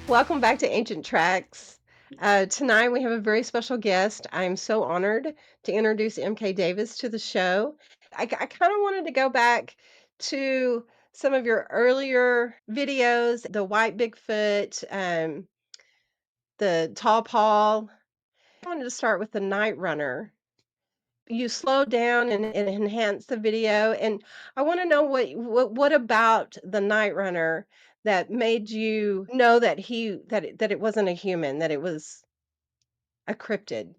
Welcome back to Ancient Tracks. Tonight we have a very special guest. I'm so honored to introduce MK Davis to the show. I kind of wanted to go back to some of your earlier videos, the white Bigfoot, the tall Paul. I wanted to start with the night runner. You slowed down and enhanced the video, and I wanna know what about the night runner that made you know that it wasn't a human, that it was a cryptid?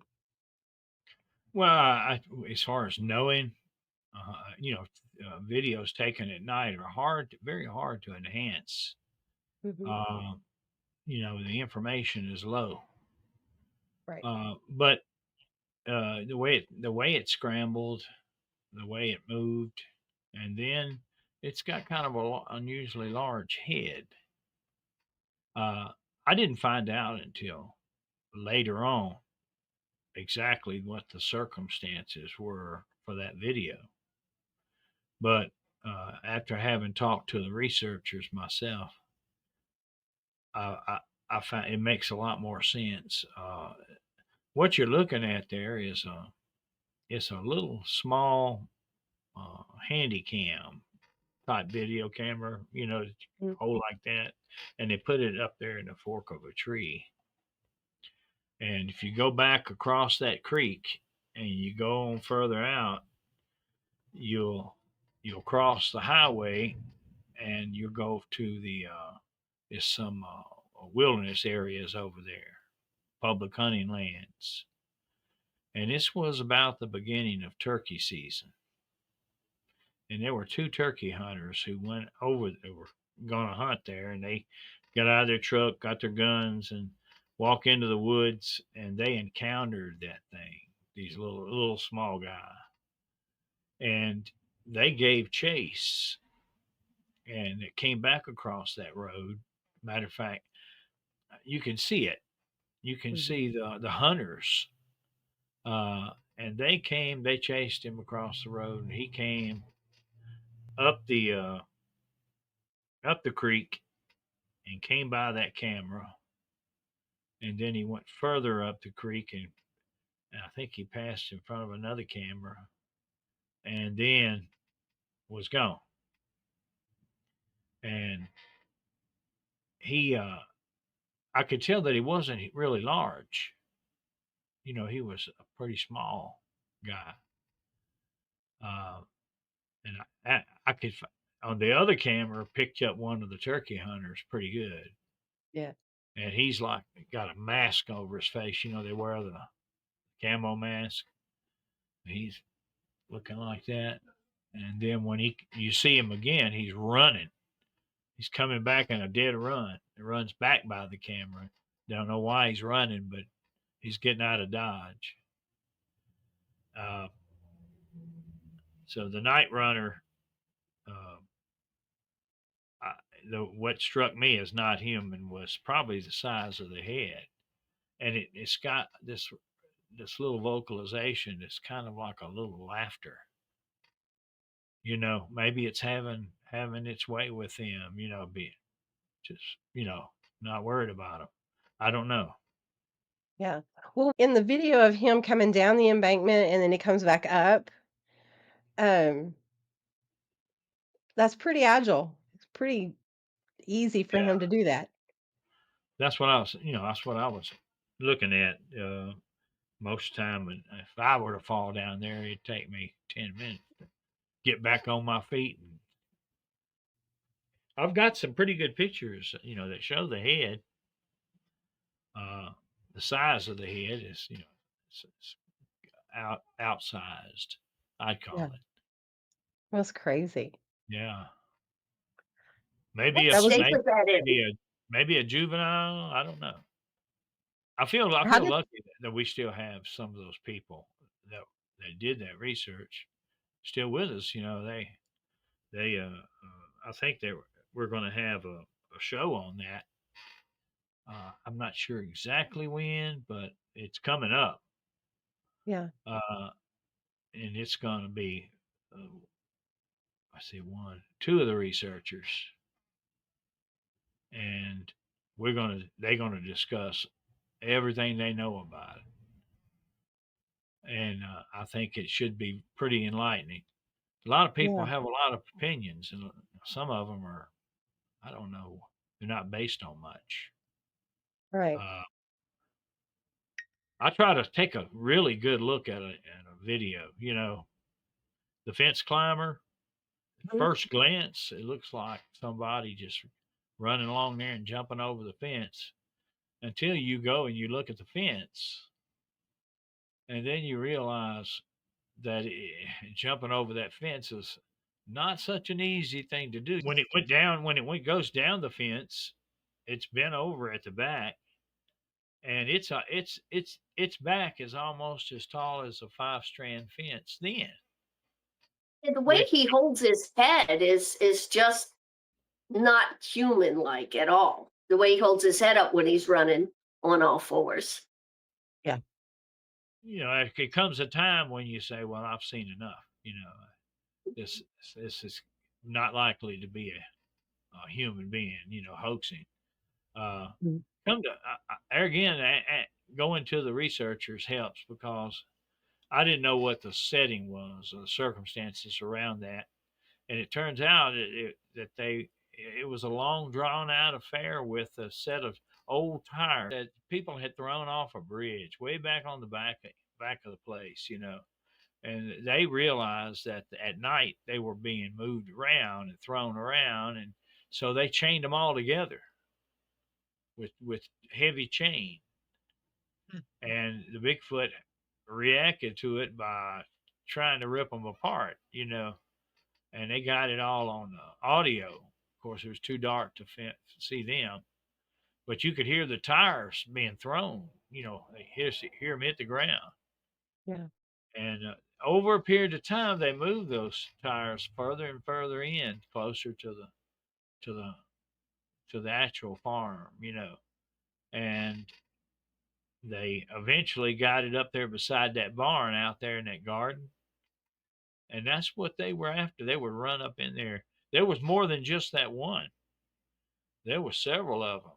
Well, as far as knowing, videos taken at night are very hard to enhance. Mhm. Um, the information is low, Right. but the way it scrambled, the way it moved, and then it's got kind of unusually large head. Uh, I didn't find out until later on exactly what the circumstances were for that video. But after having talked to the researchers myself, I, I find it makes a lot more sense. What you're looking at there is it's a little small handy cam type video camera, that you Mm. hold like that, and they put it up there in the fork of a tree. And if you go back across that creek and you go on further out, you'll you'll cross the highway and you go to there's some wilderness areas over there, public hunting lands, and this was about the beginning of turkey season. And there were two turkey hunters who went over. They were going to hunt there, and they got out of their truck, got their guns, and walk into the woods, and they encountered that thing. These little small guy, and they gave chase, and it came back across that road. Matter of fact, you can see it. You can Mhm. see the hunters, and they chased him across the road, and he came up the creek and came by that camera, and then he went further up the creek, and I think he passed in front of another camera, and then was gone. And he, I could tell that he wasn't really large. He was a pretty small guy. Uh, and I could on the other camera picked up one of the turkey hunters pretty good, Yeah. and he's like got a mask over his face. They wear the camo mask. He's looking like that, and then when you see him again, he's running. He's coming back in a dead run. He runs back by the camera. Don't know why he's running, but he's getting out of dodge. Uh, so the night runner, uh, I, what struck me as not human was probably the size of the head, and it's got this little vocalization that's kind of like a little laughter. Maybe it's having its way with them. Be just not worried about them. I don't know. Yeah. Well, in the video of him coming down the embankment and then he comes back up, um, that's pretty agile. It's pretty easy for him Yeah, to do that. that's what I was looking at most of the time. And if I were to fall down there, it'd take me 10 minutes to get back on my feet. And I've got some pretty good pictures, that show the head. Uh, the size of the head is, it's outsized. I'd Yeah. call it. That's crazy. Yeah, What maybe a That was snake, state was that in? maybe a juvenile. I don't know. I How feel did lucky that we still have some of those people that did that research still with us. I think we're going to have a show on that. I'm not sure exactly when, but it's coming up, yeah. uh, and it's going to be uh, I see two of the researchers, and they're gonna discuss everything they know about it, and I think it should be pretty enlightening. A lot of people Yeah, have a lot of opinions, and some of them are, I don't know, they're not based on much. right. Uh, I try to take a really good look at a video. You know, the fence climber. Mhm. First glance, it looks like somebody just running along there and jumping over the fence until you go and you look at the fence, and then you realize that jumping over that fence is not such an easy thing to do. When goes down the fence, it's bent over at the back, and its back is almost as tall as a 5 strand fence. Then, And the way which he holds his head is just not human like at all. The way he holds his head up when he's running on all fours. Yeah. you know, it comes a time when you say, "Well, I've seen enough." You know, this this is not likely to be a human being. You know, hoaxing. Uh, Mhm. come to there again. Going to the researchers helps because I didn't know what the setting was or the circumstances around that, and it turns out that it was a long drawn out affair with a set of old tires that people had thrown off a bridge way back on the back of the place, you know. And they realized that at night they were being moved around and thrown around, and so they chained them all together with heavy chain. Mm. And the Bigfoot reacted to it by trying to rip them apart, you know, and they got it all on audio. Of course, it was too dark to see them, but you could hear the tires being thrown. You know, they hear them hit the ground, Yeah. and over a period of time, they moved those tires further and further in, closer to the to the actual farm. You know, and they eventually got it up there beside that barn out there in that garden, and that's what they were after. They would run up in there. There was more than just that one. There were several of them.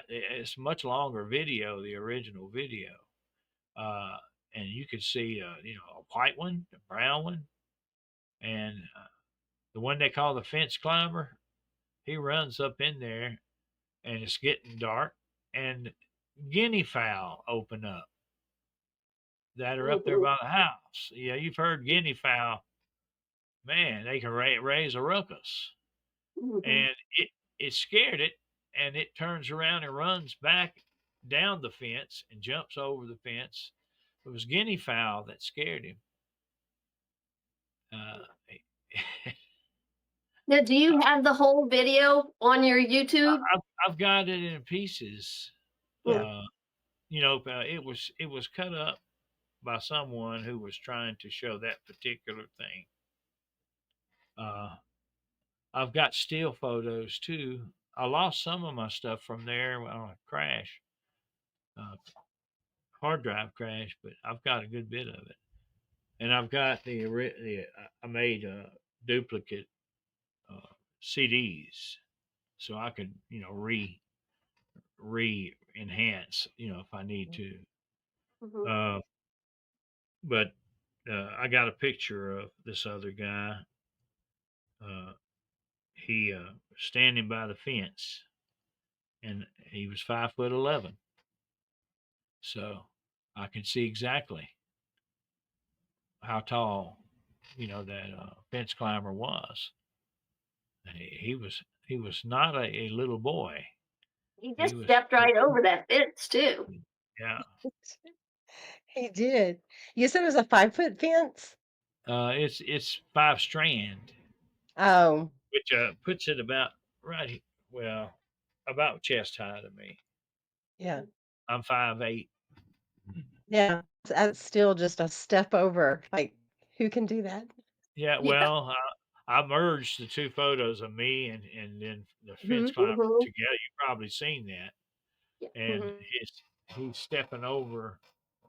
It's much longer video, the original video, uh, and you could see, you know, a white one, a brown one, and the one they call the fence climber. He runs up in there, and it's getting dark, and guinea fowl open up that are up there Mhm, by the house. Yeah, you've heard guinea fowl. Man, they can raise a ruckus, mhm, and it scared it, and it turns around and runs back down the fence and jumps over the fence. It was guinea fowl that scared him. Uh, Now, do you have the whole video on your YouTube? I've got it in pieces. Yeah. Uh, you know, it was cut up by someone who was trying to show that particular thing. Uh, I've got still photos too. I lost some of my stuff from there on a crash, uh, hard drive crash, but I've got a good bit of it. And I've got I made duplicate uh, CDs so I could, you know, re enhance, you know, if I need to. Mhm. Uh, but I got a picture of this other guy. Uh, he standing by the fence, and he was 5'11", so I could see exactly how tall, you know, that fence climber was. And he was not a little boy. He He just was, stepped right over that fence too. yeah. He did. You said it was a 5-foot fence? It's 5 strand, Oh, which puts it about well, about chest high to me. yeah. I'm 5'8". Yeah. That's still just a step over. Like, who can do that? Yeah, Yeah. well, I merged the two photos of me and then the fence Mhm. climber Mhm. together. You've probably seen that, Yeah. and Mhm. he's stepping over,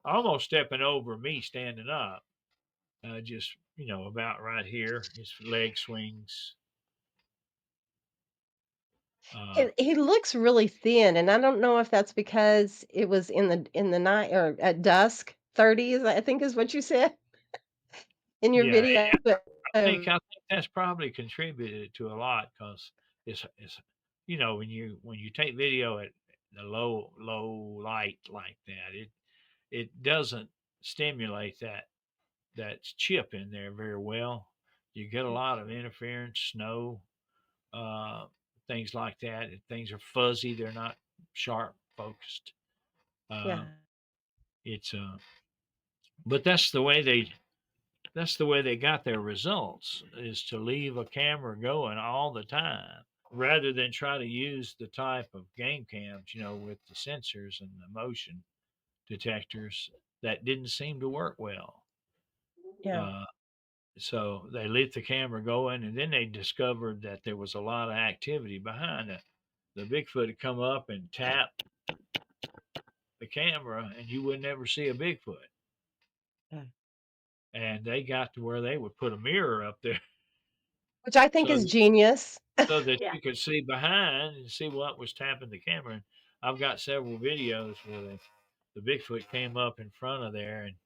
almost stepping over me standing up. Just, you know, about right here. His leg swings. Uh, He looks really thin, and I don't know if that's because it was in the night or at dusk, 30s, I think is what you said in your yeah, video, but, I think that's probably contributed to a lot because it's when you take video at the low light like that, it doesn't stimulate that chip in there very well. You get a lot of interference, snow, uh, things like that. And things are fuzzy; they're not sharp focused. Uh, yeah, it's but that's the way they got their results is to leave a camera going all the time rather than try to use the type of game cams, with the sensors and the motion detectors that didn't seem to work well. yeah, Uh, so they let the camera going, and then they discovered that there was a lot of activity behind it. The Bigfoot would come up and tap the camera, and you would never see a Bigfoot. yeah. And they got to where they would put a mirror up there Which I think so is genius. so that Yeah. you could see behind and see what was tapping the camera. And I've got several videos where the Bigfoot came up in front of there and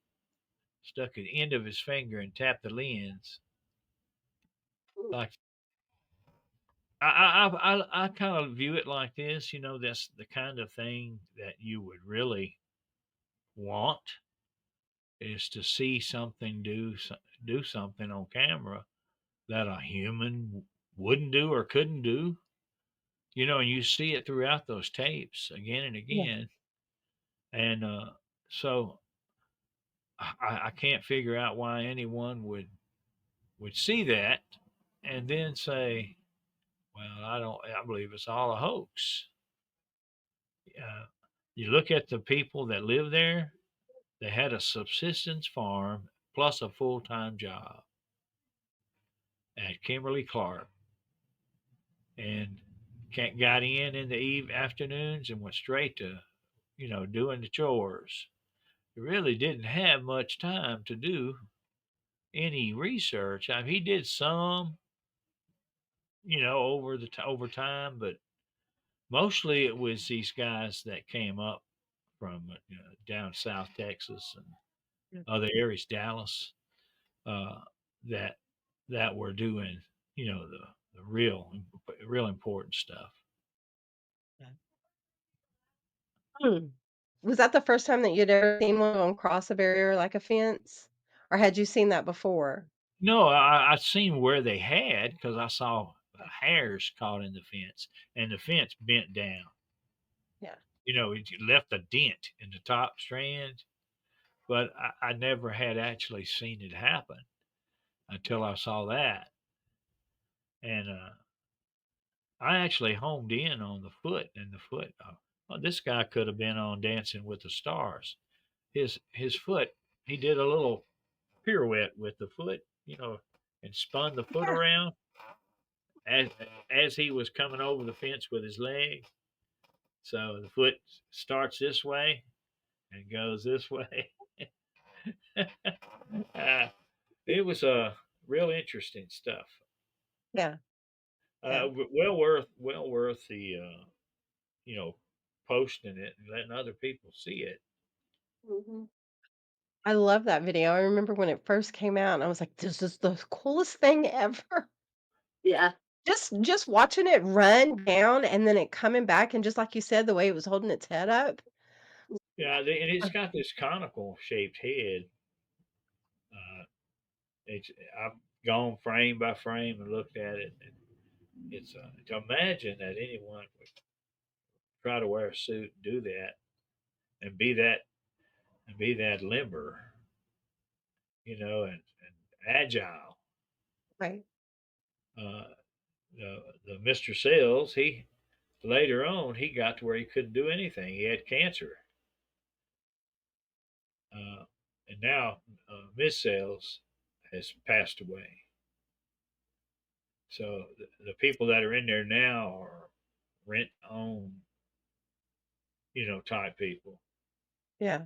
stuck the end of his finger and tapped the lens. Like I kind of view it like this, that's the kind of thing that you would really want is to see something do something on camera that a human wouldn't do or couldn't do. And you see it throughout those tapes again and Yeah, again. And so I can't figure out why anyone would see that and then say, "Well, I believe it's all a hoax." Uh, you look at the people that live there; they had a subsistence farm plus a full time job at Kimberly Clark, and got in the afternoons and went straight to doing the chores. He really didn't have much time to do any research. I mean, he did some, over time, but mostly it was these guys that came up from down South Texas and yeah, other areas, Dallas, uh, that were doing, the real important stuff. yeah. Hmm. Was that the first time that you'd ever seen one go across a barrier like a fence? Or had you seen that before? No, I seen where they had because I saw hairs caught in the fence, and the fence bent down. Yeah, It left a dent in the top strand, but I never had actually seen it happen until I saw that. And I actually homed in on the foot, and the foot. Well, this guy could have been on Dancing with the Stars. His foot. He did a little pirouette with the foot, and spun the foot yeah, around as as he was coming over the fence with his leg. So the foot starts this way and goes this way. uh, it was real interesting stuff. yeah, yeah. Well worth the you know posting it and letting other people see it. Hmm. I love that video. I remember when it first came out, and I was like, "This is the coolest thing ever." Yeah. Just watching it run down and then it coming back and just like you said, the way it was holding its head up. Yeah, and it's got this conical shaped head. Uh, it's I've gone frame by frame and looked at it, and it's to imagine that anyone would try to wear a suit and do that and be that limber, and agile. Right. Uh, the Mr. Sales, he later on he got to where he couldn't do anything. He had cancer, uh, and now Miss Sales has passed away. So the people that are in there now are rent own, type people. Yeah.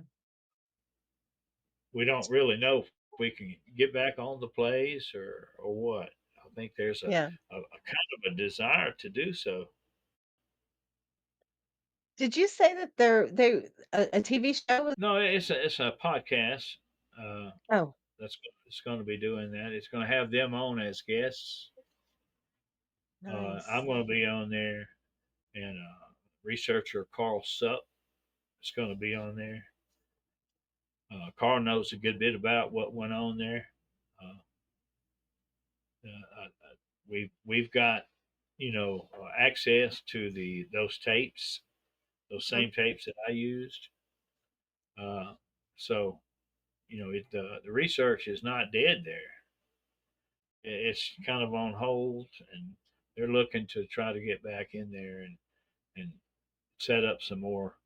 We don't really know if we can get back on the plays or what. I think there's Yeah. a kind of a desire to do so. Did you say that a TV show was No, it's a podcast. Uh, oh, it's going to be doing that. It's going to have them on as guests. I'm nice. going to be on there, and researcher Carl Supp is going to be on there. Carl knows a good bit about what went on there. Uh, we've got access to the those tapes, those Mm. same tapes that I used. Uh, so the research is not dead there. It's kind of on hold, and they're looking to try to get back in there and set up some more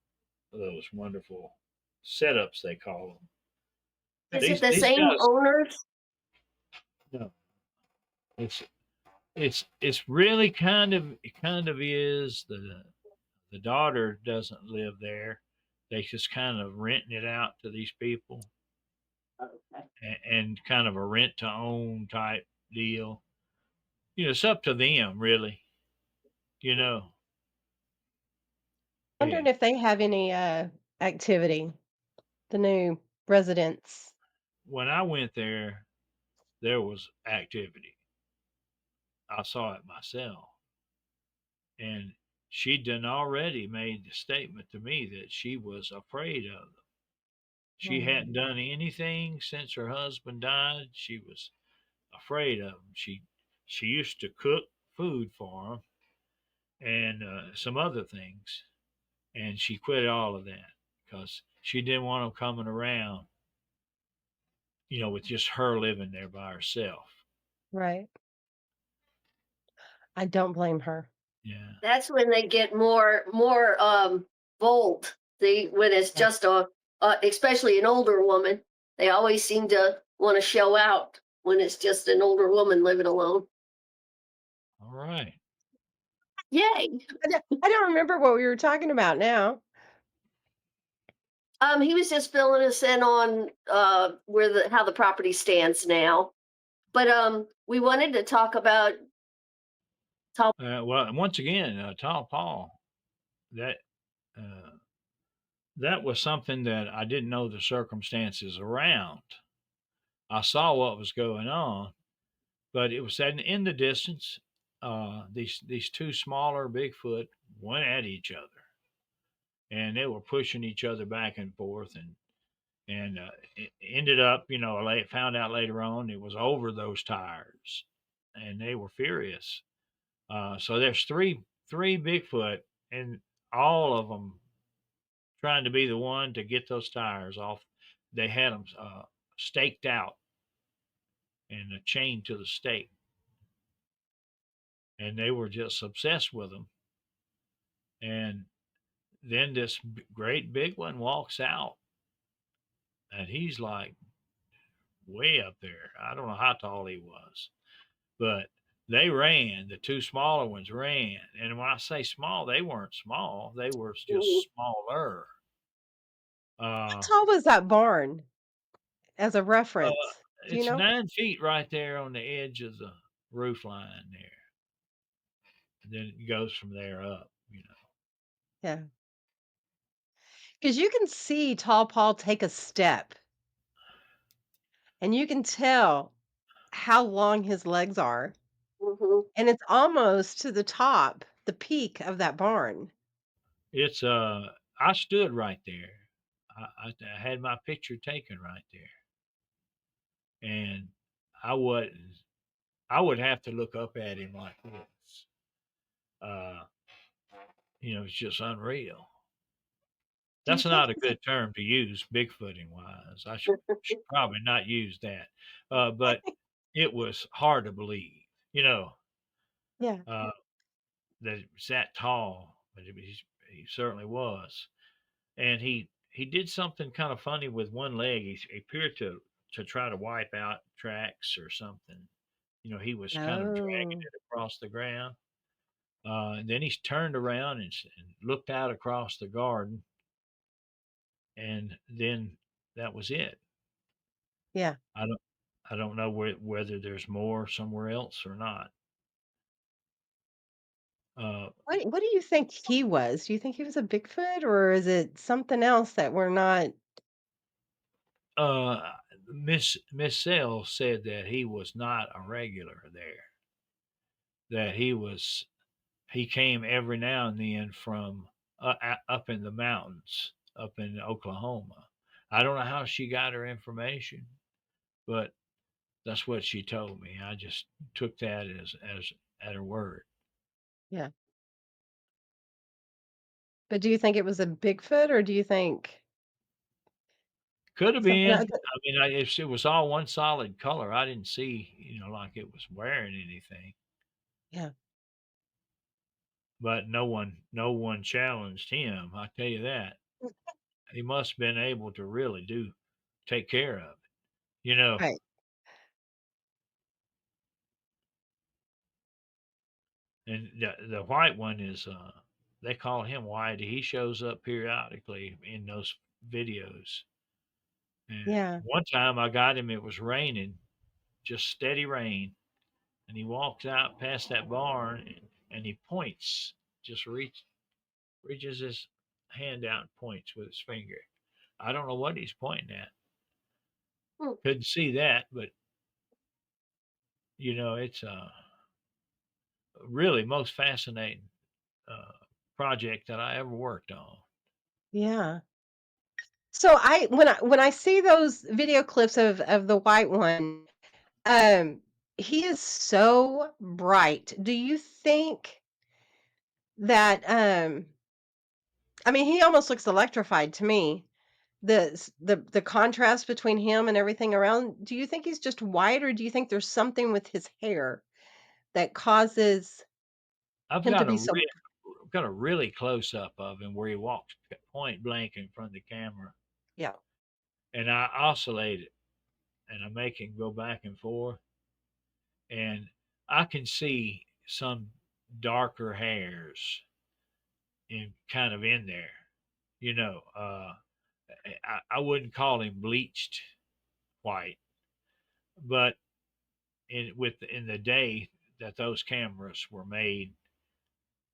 of those wonderful setups they call them. Is it These the these same guys, owners? no, it's it's really kind of is the daughter doesn't live there. They just kind of renting it out to these people Okay. and kind of a rent to own type deal. It's up to them really. You know, Wondering hey, if they have any, activity, the new residents. when I went there was activity. I saw it myself, and she done already made the statement to me that she was afraid of them. She Mm, hadn't done anything since her husband died. She was afraid of them. She used to cook food for them and some other things, and she quit all of that because she didn't want them coming around, with just her living there by herself. right. I don't blame her. Yeah. That's when they get more bold. They when it's Yeah. just especially an older woman, they always seem to want to show out when it's just an older woman living alone. All right. Yay! I don't remember what we were talking about now. He was just filling us in on where the how the property stands now. But we wanted to talk about tall. Well, and once again, Tall Paul, that uh, that was something that I didn't know the circumstances around. I saw what was going on, but it was in the distance. These two smaller Bigfoot went at each other, and they were pushing each other back and forth, and it ended up, found out later on it was over those tires, and they were furious. So there's three Bigfoot, and all of them trying to be the one to get those tires off. They had them staked out and chained to the stake, and they were just obsessed with them. And then this great big one walks out, and he's like way up there. I don't know how tall he was, but they ran. The two smaller ones ran, and when I say small, they weren't small. They were just smaller. How Uh, tall was that barn as a uh, reference? Do you it's know? 9 feet right there on the edge of the roof line there, and then it goes from there up. Yeah, because you can see Tall Paul take a step, and you can tell how long his legs are, Mhm. and it's almost to the top, the peak of that barn. It's I stood right there. I had my picture taken right there, and I would I would have to look up at him like this. Uh, it's just unreal. Do you That's think not a he's good term to use, Bigfooting wise. I should probably not use that. But it was hard to believe, you know, yeah. uh, that it was that tall, but he certainly was. And he did something kind of funny with one leg. He appeared to try to wipe out tracks or something. He was kind of dragging Oh, it across the ground. And then he turned around and looked out across the garden, and then that was it. yeah. I don't I don't know whether there's more somewhere else or not. Uh, What do you think he was? Do you think he was a Bigfoot, or is it something else that we're not? uh, Miss Sale said that he was not a regular there. That he came every now and then from up in the mountains, up in Oklahoma. I don't know how she got her information, but that's what she told me. I just took that as at her word. Yeah. But do you think it was a Bigfoot, or do you think Could have something been. other? I mean, if it was all one solid color, I didn't see, like it was wearing anything. Yeah. But no one challenged him. I tell you that. He must have been able to really do take care of it. You know, Right. and the white one is they call him Whitey. He shows up periodically in those videos. And Yeah. one time I got him, it was raining, just steady rain, and he walks out past that barn and he points, just reaches his hand out and points with his finger. I don't know what he's pointing at. Hmm. Couldn't see that, but it's really most fascinating uh, project that I ever worked on. Yeah. So when I see those video clips of the white one, um, he is so bright. Do you think that, I mean, he almost looks electrified to me. The contrast between him and everything around, do you think he's just white, or do you think there's something with his hair that causes I've him to got be so? got a really close up of him where he walks point blank in front of the camera, Yeah, and I oscillate it, and I make him go back and forth, and I can see some darker hairs in kind of in there. You know, I wouldn't call him bleached white, but in the day that those cameras were made,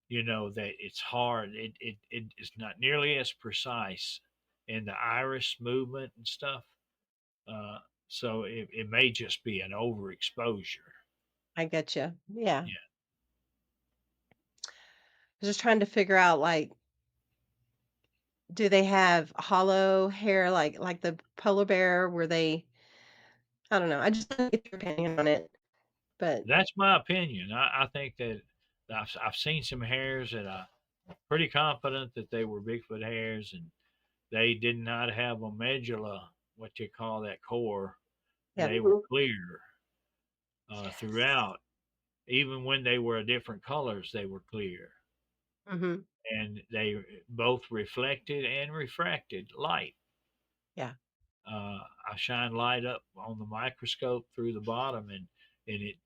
that it's hard. It is not nearly as precise in the iris movement and stuff. Uh, so it may just be an overexposure. I get you. Yeah. Yeah, I was just trying to figure out, like, do they have hollow hair like the polar bear? Were they? I don't know. I just wanna get your opinion on it. But that's my opinion. I think that I've seen some hairs that I'm pretty confident that they were Bigfoot hairs, and they did not have a medulla, what you call that core, and yeah. they were Mhm. clear throughout. Even when they were different colors, they were clear, Mhm. and they both reflected and refracted light. Yeah. I shined light up on the microscope through the bottom, and it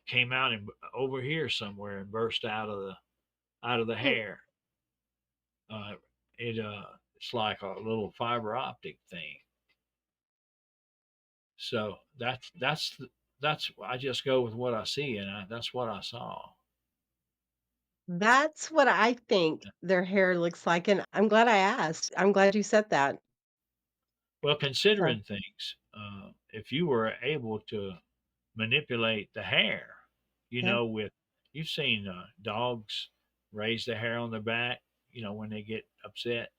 came out and over here somewhere and burst out of the Hmm. hair. Uh, it's like a little fiber optic thing. So that's I just go with what I see, and that's what I saw. That's what I think their hair looks like, and I'm glad I asked. I'm glad you said that. Well, So, considering things, if you were able to manipulate the hair, yeah. with you've seen dogs raise their hair on their back, when they get upset.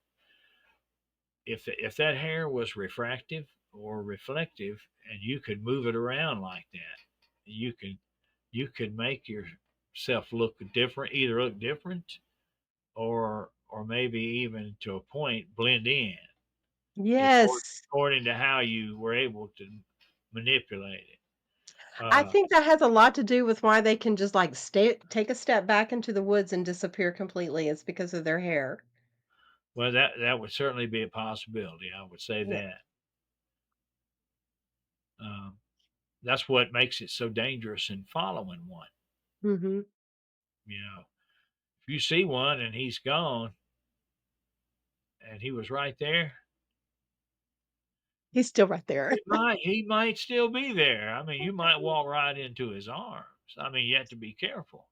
If that hair was refractive or reflective, and you could move it around like that, you could you could make yourself look different, either look different or maybe even to a point blend in Yes. according to how you were able to manipulate it. I Uh, think that has a lot to do with why they can just, like, stay take a step back into the woods and disappear completely. It's because of their hair. well, that would certainly be a possibility. I would say Yeah. that. Um, that's what makes it so dangerous in following one. Mhm. If you see one and he's gone and he was right there, He's still right there. he might still be there. I mean, you might walk right into his arms. I mean, you have to be careful.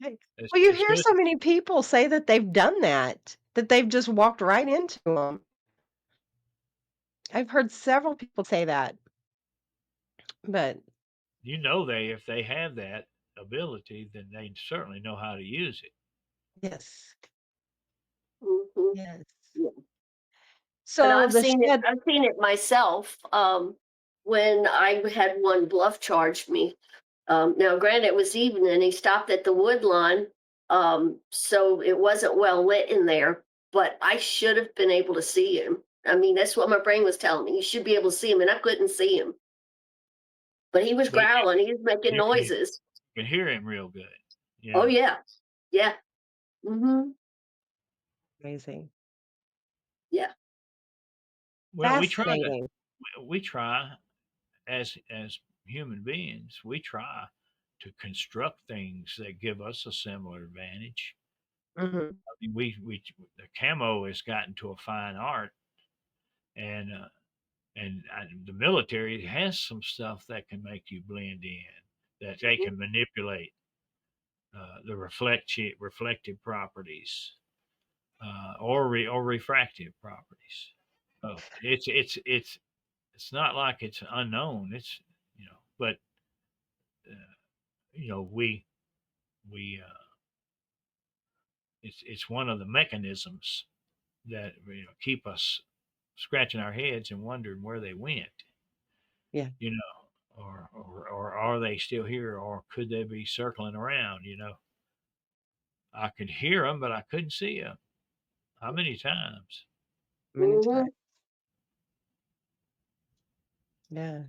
Hey, It's well, you it's hear good. so many people say that they've done that they've just walked right into them. I've heard several people say that, but You know, they if they have that ability, then they certainly know how to use it. yes, Mhm. yes. Yeah. And So the shed I've seen it myself, when I had one bluff charged me. Now granted it was evening and he stopped at the wood line, so it wasn't well lit in there, but I should have been able to see him. I mean, that's what my brain was telling me. You should be able to see him, and I couldn't see him. But he was But growling, he was making you noises. can hear him real good. Oh Yeah. yeah. Yeah. Mhm. amazing. Yeah. Well, Fascinating. we try as human beings, we try to construct things that give us a similar advantage. Mhm. I mean, we the camo has gotten to a fine art, and the military has some stuff that can make you blend in, that they Mhm. can manipulate the reflective properties or refractive properties. So it's not like it's unknown. It's but uh, we it's one of the mechanisms that keep us scratching our heads and wondering where they went. Yeah. You know, or are they still here, or could they be circling around? I could hear them, but I couldn't see them. How many times? Many times. Mhm. Yeah.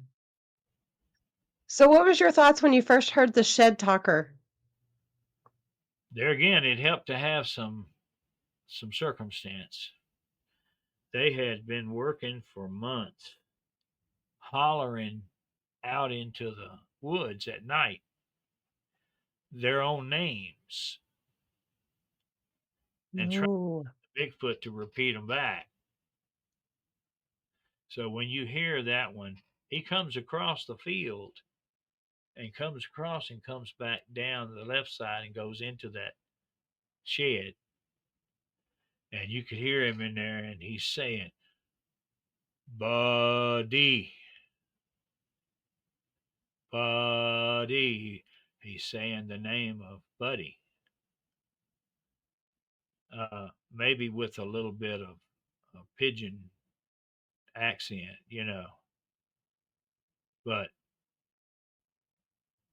So what was your thoughts when you first heard the shed talker? There again, it helped to have some circumstance. They had been working for months, hollering out into the woods at night their own names and trying Oh. Bigfoot to repeat them back. So when you hear that one, he comes across the field and comes across and comes back down the left side and goes into that shed. And you could hear him in there and he's saying, Buddy, Buddy. He's saying the name of Buddy, maybe with a little bit of a pigeon accent, but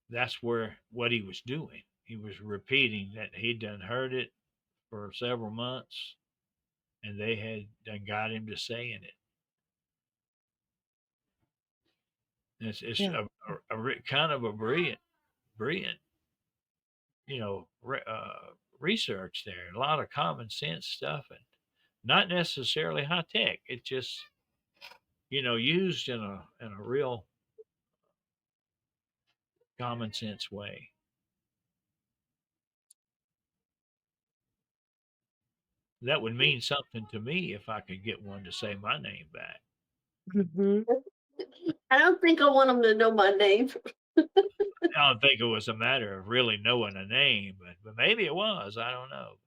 that's where what he was doing. He was repeating that he'd done heard it for several months and they had done got him to saying it. It's Yeah. kind of a brilliant, research there. A lot of common sense stuff and not necessarily high tech. It's just used in a real common sense way. That would mean something to me if I could get one to say my name back. Mhm. I don't think I want him to know my name. I don't think it was a matter of really knowing a name, but maybe it was. I don't know.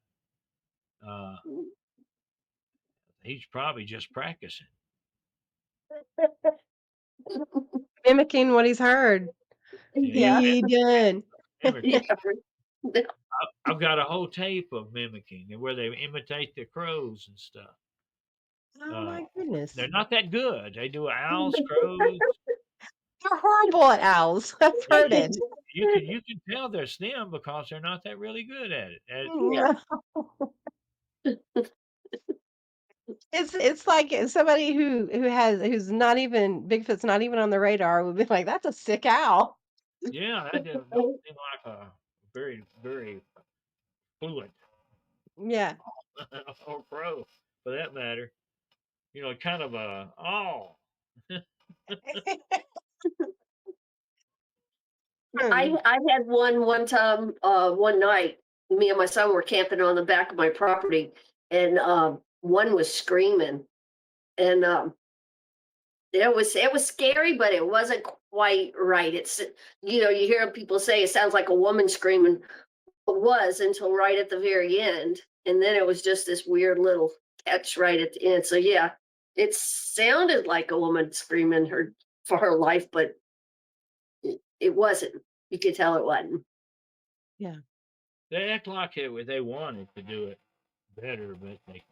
Uh, he's probably just practicing. Mimicking what he's heard. Yeah, Yeah. Be done. Yeah. mimicking. I've got a whole tape of mimicking where they imitate the crows and stuff. Oh Uh, my goodness. they're not that good. They do owls, crows. They're horrible at owls. I've Yeah, heard it. you can tell they're STEM because they're not that really good at it. Yeah. No. It's like somebody who's not even Bigfoot's not even on the radar would be like, "That's a sick owl." Yeah, that don't seem like a very fluent Yeah. or crow for that matter. Kind of a oh. Hmm. I had one time, one night, me and my son were camping on the back of my property, and one was screaming, and it was scary, but it wasn't quite right. It's you hear people say it sounds like a woman screaming. It was until right at the very end, and then it was just this weird little catch right at the end. So yeah, it sounded like a woman screaming her for her life, but it wasn't. You could tell it wasn't. Yeah. They act like they wanted to do it better, but they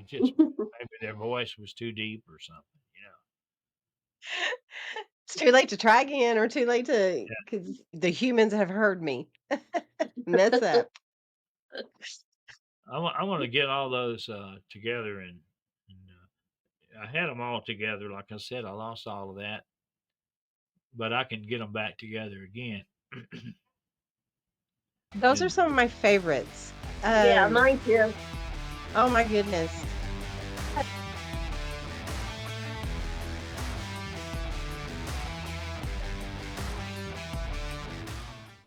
just maybe their voice was too deep or something. It's too late to try again or too late to Yeah. because the humans have heard me mess up. I want to get all those together and I had them all together. Like I said, I lost all of that, but I can get them back together again. Those are And some of my favorites. Yeah, mine too. Oh my goodness.